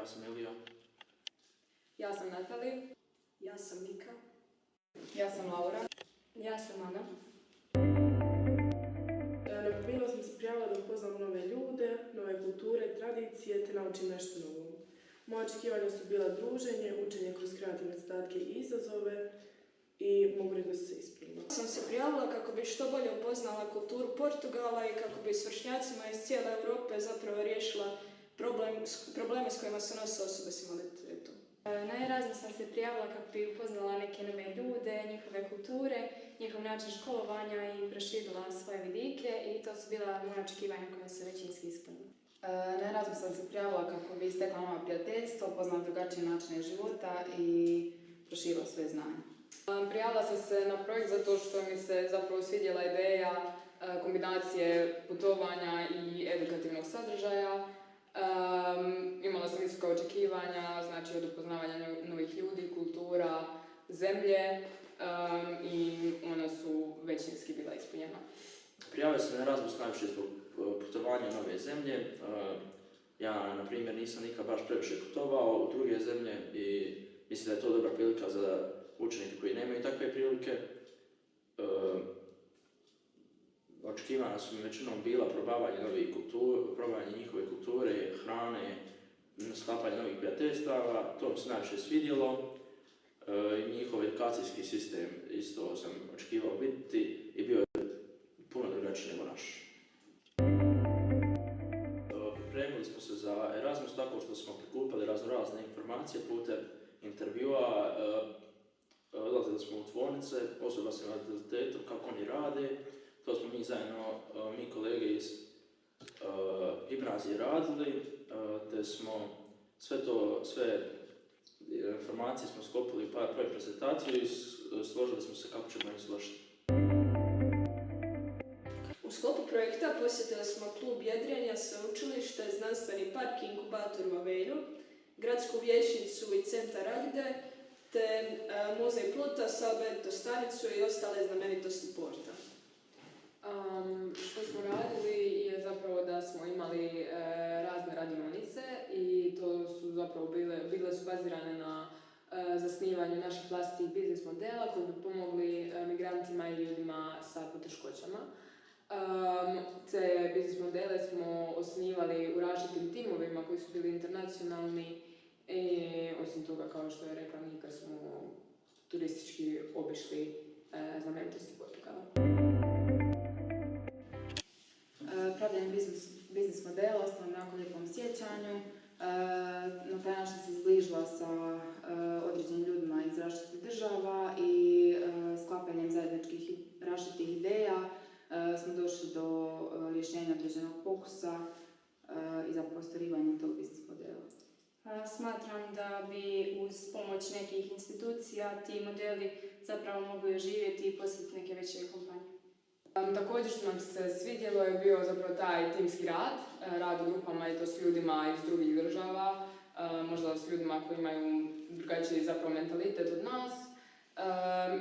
Ja sam Ilija. Ja sam Natalija. Ja sam Mika. Ja sam Laura. Ja sam Ana. Na papiru sam se prijavila da upoznam nove ljude, nove kulture, tradicije te naučim nešto novo. Moje očekivanja su bila druženje, učenje kroz kreativne zadatke i izazove i mogu reći da su se ispunila. Sam se prijavila kako bi što bolje upoznala kulturu Portugala i kako bi s vršnjacima iz cijele Europe zapravo riješila probleme s kojima se nose osobe s invaliditetom. Na Erasmus sam se prijavila kako bi upoznala neke nove ljude, njihove kulture, njihov način školovanja i proširila svoje vidike i to su bila moja očekivanja koja su većinski ispunila. Na Erasmus sam se prijavila kako bi stekla nova prijateljstva, upoznala drugačije načine života i proširila svoje znanje. Prijavila sam se na projekt zato što mi se zapravo svidjela ideja kombinacije putovanja i edukativnog sadržaja. Imala sam visoka očekivanja, znači od upoznavanja novih ljudi, kultura, zemlje i ona su većinski bila ispunjena. Prijavio sam na Erasmus najviše zbog putovanja nove zemlje. Ja, na primjer, nisam nikad baš previše putovao u druge zemlje i mislim da je to dobra prilika za učenike koji nemaju takve prilike. Očekivanja su mi većinom bila probavanje njihove kulture, hrane, sklapanje novih prijateljstava, to mi se najviše svidjelo. Njihov edukacijski sistem isto sam očekivao vidjeti i bio je puno drugačiji nego naš. Pripremili smo se za Erasmus tako što smo prikupili razne informacije putem intervjua, odlazili smo u tvornice osoba s invaliditetom, kako oni rade. To smo mi zajedno, mi kolege iz gimnazije radili, te smo sve informacije smo skopili u PowerPoint prezentaciju i složili smo se kako ćemo ih složiti. U sklopu projekta posjetili smo klub jedrenja, sveučilište, znanstveni park i inkubator u Aveiro, gradsku vijećnicu i centar Agde, te muzej Pluta, Salberto stanicu i ostale znamenitosti Porta. Što smo radili je zapravo da smo imali razne radionice i to su zapravo bile su bazirane na zasnivanju naših vlastitih biznis modela koji bi pomogli migrantima i ljudima sa poteškoćama. Te biznis modele smo osnivali u različitim timovima koji su bili internacionalni i osim toga, kao što je rekla Nika, smo turistički obišli znamenitosti Portugala. Pravljanje biznis modela ostalo na jako lijepom sjećanju. Na taj način se zbližila sa određenim ljudima iz različitih država i sklapanjem zajedničkih različitih ideja smo došli do rješenja određenog pokusa i zapravo ostvarivanja tog biznis modela. Smatram da bi uz pomoć nekih institucija ti modeli zapravo mogli živjeti i postati neke veće kompanije. Također što nam se svidjelo je bio zapravo taj timski rad u grupama i to s ljudima iz drugih država, možda s ljudima koji imaju drugačiji zapravo mentalitet od nas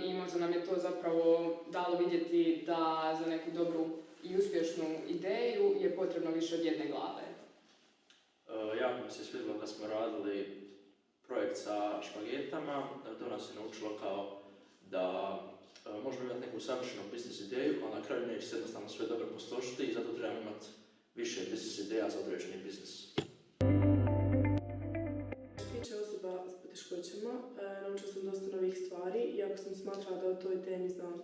i možda nam je to zapravo dalo vidjeti da za neku dobru i uspješnu ideju je potrebno više od jedne glave. Jako mi se svidjelo da smo radili projekt sa špagetama, to nas je naučilo kao da možemo imati neku savršenu biznis ideju, ali na kraju neće se jednostavno sve dobro posložiti i zato trebamo imati više biznis ideja za određeni biznis. Što se tiče osoba s poteškoćama, naučila sam dosta novih stvari, iako sam smatrala da o toj temi znam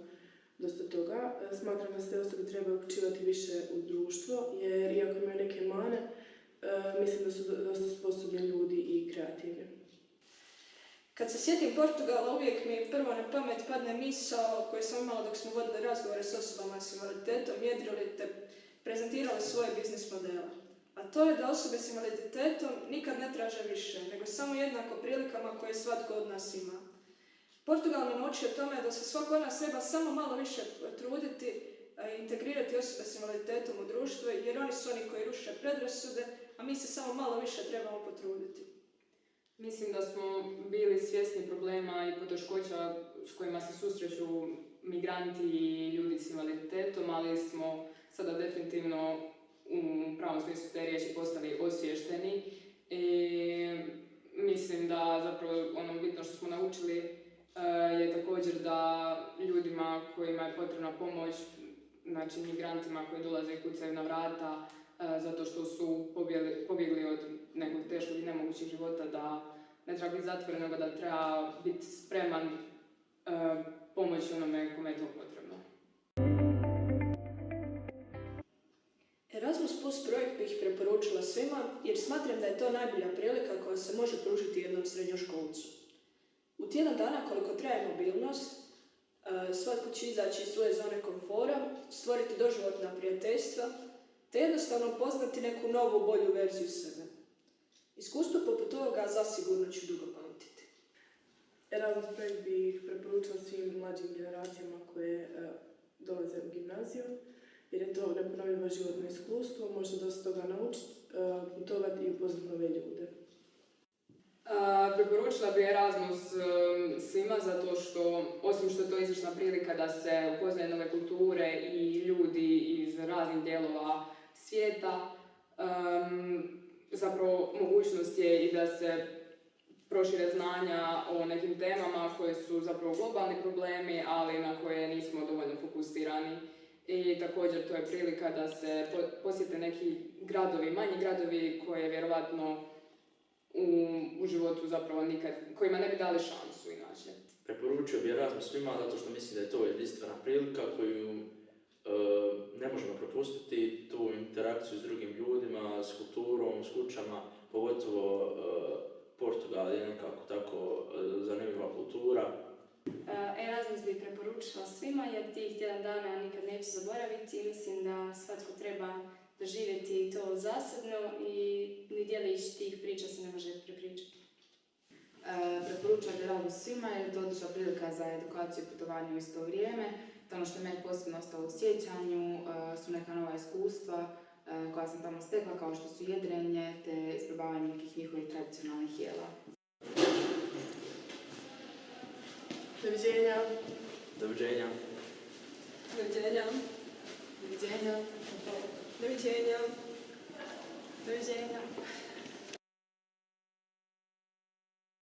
dosta toga. Smatram da se te osobe trebaju uključivati više u društvo, jer iako imaju neke mane, mislim da su dosta sposobni ljudi i kreativni. Kad se sjetim Portugala, uvijek mi prvo na pamet padne misao koju sam imala dok smo vodili razgovore s osobama s invaliditetom, jedrili te prezentirali svoje biznis modele. A to je da osobe s invaliditetom nikad ne traže više, nego samo jednako prilikama koje svatko od nas ima. Portugal me naučio tome da se svako od nas treba samo malo više truditi i integrirati osobe s invaliditetom u društvo, jer oni su oni koji ruše predrasude, a mi se samo malo više trebamo potruditi. Mislim da smo bili svjesni problema i poteškoća s kojima se susreću migranti i ljudi s invaliditetom, ali smo sada definitivno u pravom smislu te riječi postali osviješteni i pomoć, znači migrantima koji dolaze i kucaju na vrata zato što su pobjegli od nekog teškog i nemogućih života, da ne treba biti zatvoren, nego da treba biti spreman pomoći onome kome je to potrebno. Erasmus Plus projekt bih preporučila svima jer smatram da je to najbolja prilika koja se može pružiti jednom srednjoškolcu. U tjedan dana koliko traje mobilnost, svatko će izaći iz svoje zone komfora, stvoriti doživotna prijateljstva, te jednostavno poznati neku novu, bolju verziju sebe. Iskustvo poput ovoga zasigurno ću dugo pamtiti. Erasmus projekt bih preporučila svim mlađim generacijama koje dolaze u gimnaziju, jer je to neponovljivo životno iskustvo, možda dosta toga naučiti, putovati i upoznati nove ljude. Preporučila bi Erasmus svima zato što, osim što je to izvrsna prilika da se upoznaje nove kulture i ljudi iz raznih dijelova svijeta, zapravo mogućnost je i da se prošire znanja o nekim temama koje su zapravo globalni problemi, ali na koje nismo dovoljno fokusirani. I također to je prilika da se posjete neki gradovi, manji gradovi koje vjerovatno u životu zapravo nikad, kojima ne bi dali šansu inače. Preporučio bi Erasmus svima zato što mislim da je to jedinstvena prilika koju ne možemo propustiti, tu interakciju s drugim ljudima, s kulturom, s kućama, pogotovo Portugal je nekako tako zanimljiva kultura. Erasmus bih preporučila svima jer tih tjedan dana nikad neću zaboraviti i mislim da svatko treba doživjeti to zasebno i ni djelić tih priča se ne može prepričati. Preporučujem Erasmus svima jer je to odlična prilika za edukaciju i putovanje u isto vrijeme. To ono što je meni posebno ostalo u sjećanju su neka nova iskustva koja sam tamo stekla, kao što su jedrenje te isprobavanje nekih njihovih tradicionalnih jela. Doviđenja. Doviđenja. Doviđenja. Doviđenja. Doviđenja. Doviđenja.